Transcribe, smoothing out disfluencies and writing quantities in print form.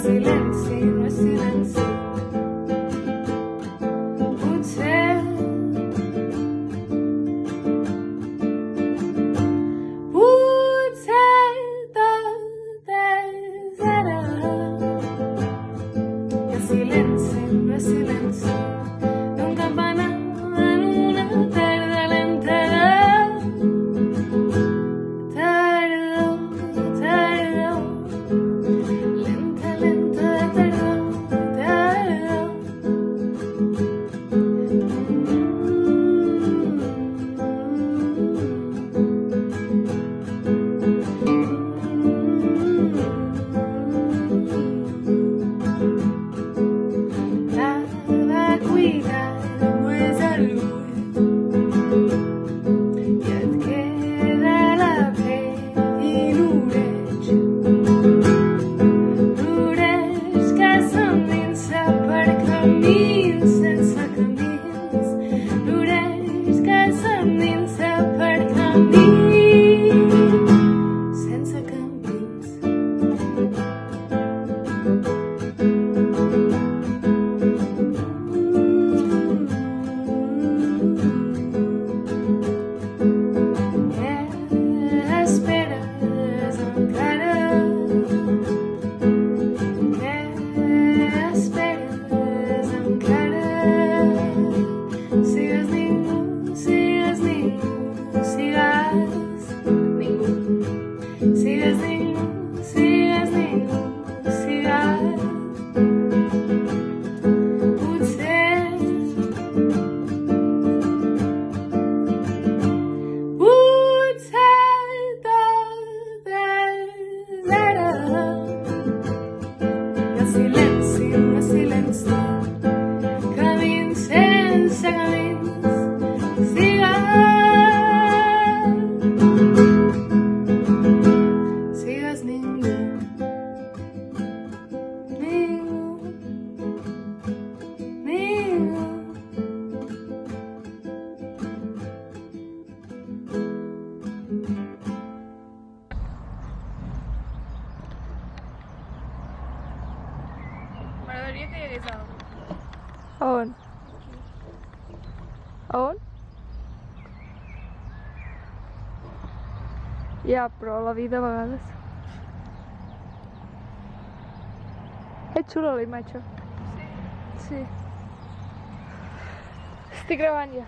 Silenci no és silenci. Potser tot és ara. El silenci no és silenci. Un campanar en una tarda lenta. Tardor, tardor. Lenta, lenta, tardor, tardor. La vacuïtat no és el buit i et queda la pell i l'oreig. L'oreig que s'endinsa per camins sense camins. L'oreig que s'endinsa per camins sense camins. Esperes encara. Esperes encara. Sigues ningú, sigues ningú, sigues ningú. Sigues ningú, sigues ningú, sigues. Potser tot és ara. El silenci no és silenci. Camins sense camins. Sigues ningú. Ningú. Ningú. M'agradaria que hi hagués algú. A on? A on? Ja, però a la vida a vegades. És xula la imatge. Sí. Sí. Estic gravant ja.